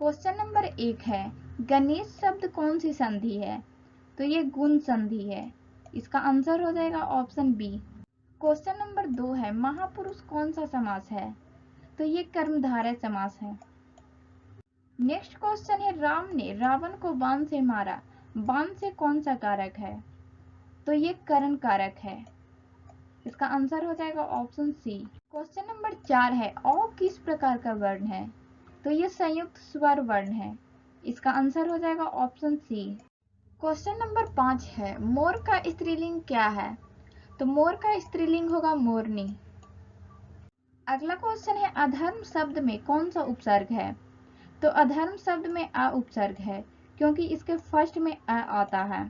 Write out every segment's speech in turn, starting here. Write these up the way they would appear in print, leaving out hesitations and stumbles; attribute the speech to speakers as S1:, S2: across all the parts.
S1: Question number 1 है, गणेश शब्द कौन सी संधि है? तो ये गुण संधि है। इसका आंसर हो जाएगा ऑप्शन बी। क्वेश्चन नंबर 2 है, महापुरुष कौन सा समास है? तो ये कर्मधारय समास है। नेक्स्ट क्वेश्चन है, राम ने रावण को बाण से मारा, बाण से कौन सा कारक है? तो ये करण कारक है। इसका आंसर हो जाएगा ऑप्शन सी। क्वेश्चन नंबर 4 है, औ किस प्रकार का वर्ण है? तो ये संयुक्त स्वर वर्ण है। इसका आंसर हो जाएगा ऑप्शन सी। क्वेश्चन नंबर 5 है, मोर का स्त्रीलिंग क्या है? तो मोर का स्त्रीलिंग होगा मोरनी। अगला क्वेश्चन है, अधर्म शब्द में कौन सा उपसर्ग है? तो अधर्म शब्द में अ उपसर्ग है, क्योंकि इसके फर्स्ट में अ आता है,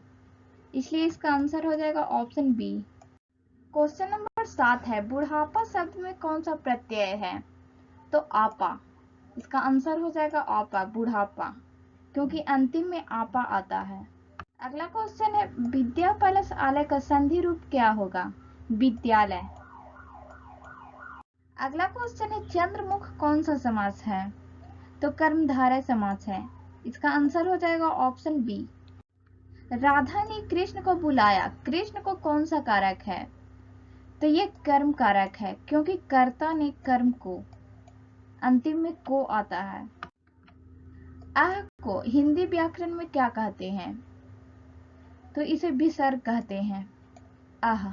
S1: इसलिए इसका आंसर हो जाएगा ऑप्शन बी। क्वेश्चन नंबर 7 है, बुढ़ापा शब्द में कौन सा प्रत्यय है? तो आपा। इसका आंसर हो जाएगा आपा, बुढ़ापा, क्योंकि अंतिम में आपा आता है। अगला क्वेश्चन है, विद्या प्लस आलय का संधि रूप क्या होगा? विद्यालय। अगला क्वेश्चन है, चंद्रमुख कौन सा समास है? तो कर्मधारय समास है। इसका आंसर हो जाएगा ऑप्शन बी। राधा ने कृष्ण को बुलाया, कृष्ण को कौन सा कारक है? तो ये कर्म कारक है, क्योंकि कर्ता ने कर्म को, अंतिम में को आता है। आह को हिंदी व्याकरण में क्या कहते हैं? तो इसे विसर्ग कहते हैं, आह।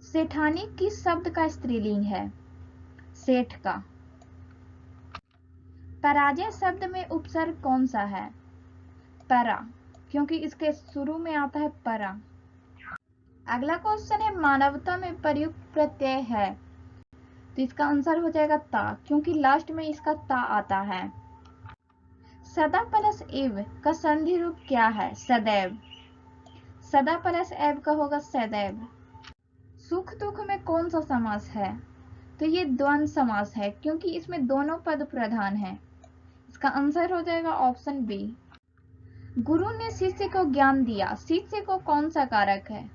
S1: सेठानी किस शब्द का स्त्रीलिंग है? सेठ का। पराजय शब्द में उपसर्ग कौन सा है? परा, क्योंकि इसके शुरू में आता है परा। अगला क्वेश्चन है, मानवता में प्रयुक्त प्रत्यय है? तो इसका आंसर हो जाएगा ता, क्योंकि लास्ट में इसका ता आता है। सदा प्लस एव का संधि रूप क्या है? सदैव। सदा प्लस एव का होगा सदैव। सुख दुख में कौन सा समास है? तो ये द्वंद्व समास है, क्योंकि इसमें दोनों पद प्रधान हैं। इसका आंसर हो जाएगा ऑप्शन बी। गुरु ने शिष्य को ज्ञान दिया, शिष्य को कौन सा कारक है?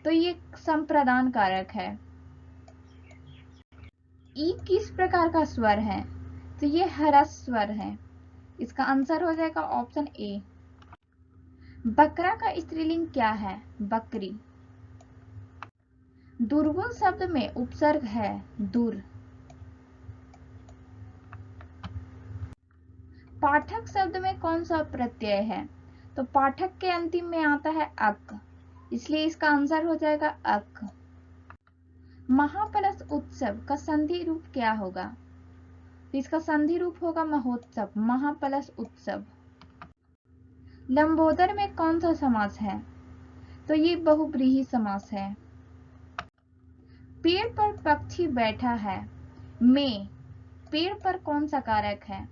S1: तो ये संप्रदान कारक है। ई किस प्रकार का स्वर है? तो ये ह्रस्व स्वर है। इसका आंसर हो जाएगा ऑप्शन ए। बकरा का स्त्रीलिंग क्या है? बकरी। दुर्गुण शब्द में उपसर्ग है दुर। पाठक शब्द में कौन सा प्रत्यय है? तो पाठक के अंतिम में आता है अक, इसलिए इसका आंसर हो जाएगा अक। महाप्लस उत्सव का संधि रूप क्या होगा? तो इसका संधि रूप होगा महोत्सव, महाप्लस उत्सव। लंबोदर में कौन सा समास है? तो ये बहुब्रीहि समास है। पेड़ पर पक्षी बैठा है, में पेड़ पर कौन सा कारक है?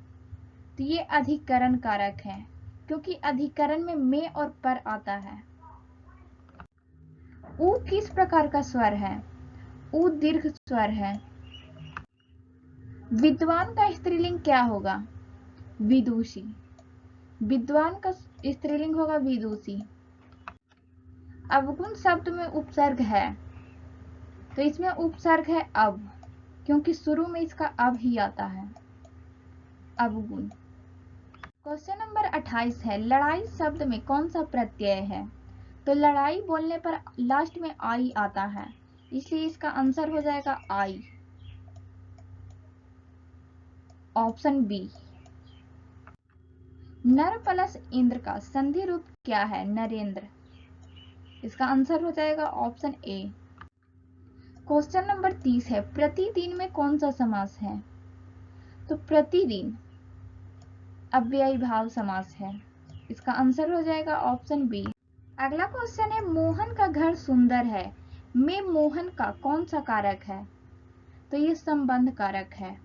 S1: तो ये अधिकरण कारक है, क्योंकि अधिकरण में और पर आता है। उ किस प्रकार का स्वर है? उ दीर्घ स्वर है। विद्वान का स्त्रीलिंग क्या होगा? विदुषी। विद्वान का स्त्रीलिंग होगा विदुषी। अवगुण शब्द में उपसर्ग है, तो इसमें उपसर्ग है अब, क्योंकि शुरू में इसका अब ही आता है, अवगुण। क्वेश्चन नंबर 28 है, लड़ाई शब्द में कौन सा प्रत्यय है? तो लड़ाई बोलने पर लास्ट में आई आता है, इसलिए इसका आंसर हो जाएगा आई, ऑप्शन बी। नर प्लस इंद्र का संधि रूप क्या है? नरेंद्र। इसका आंसर हो जाएगा ऑप्शन ए। क्वेश्चन नंबर 30 है, प्रतिदिन में कौन सा समास है? तो प्रतिदिन अव्ययी भाव समास है। इसका आंसर हो जाएगा ऑप्शन बी। अगला क्वेश्चन है, मोहन का घर सुंदर है, में मोहन का कौन सा कारक है? तो ये संबंध कारक है।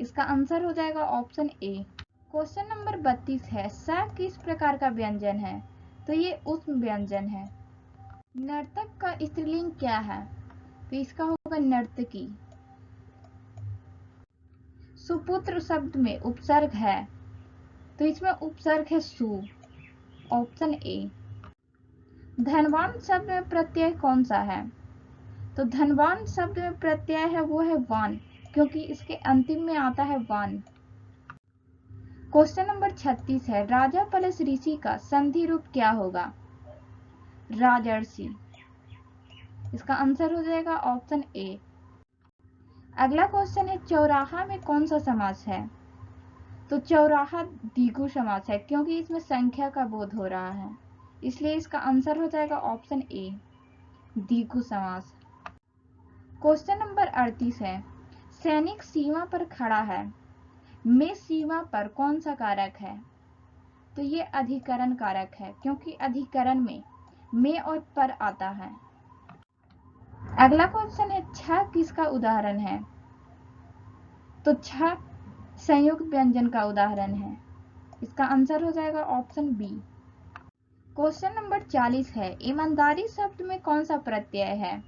S1: इसका आंसर हो जाएगा ऑप्शन ए। क्वेश्चन नंबर 32 है, स किस प्रकार का व्यंजन है? तो ये ऊष्म व्यंजन है। नर्तक का स्त्रीलिंग क्या है? तो इसका होगा नर्तकी। सुपुत्र शब्द में उपसर्ग है, तो इसमें उपसर्ग है सु, ऑप्शन ए। धनवान शब्द में प्रत्यय कौन सा है? तो धनवान शब्द में प्रत्यय है वो है वान, क्योंकि इसके अंतिम में आता है वन। क्वेश्चन नंबर 36 है, राजा प्लस ऋषि का संधि रूप क्या होगा? राजर्षि। इसका आंसर हो जाएगा ऑप्शन ए। अगला क्वेश्चन है, चौराहा में कौन सा समास है? तो चौराहा द्विगु समास है, क्योंकि इसमें संख्या का बोध हो रहा है, इसलिए इसका आंसर हो जाएगा ऑप्शन ए, द्विगु समास। क्वेश्चन नंबर 38 है, सैनिक सीमा पर खड़ा है में सीमा पर कौन सा कारक है? तो ये अधिकरण कारक है, क्योंकि अधिकरण में और पर आता है। अगला क्वेश्चन है, छह किसका उदाहरण है? तो छह संयुक्त व्यंजन का उदाहरण है, इसका आंसर हो जाएगा ऑप्शन बी। क्वेश्चन नंबर 40 है, ईमानदारी शब्द में कौन सा प्रत्यय है?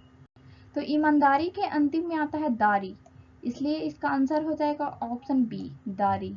S1: तो ईमानदारी के अंतिम में आता है दारी, इसलिए इसका आंसर हो जाएगा ऑप्शन बी, दारी।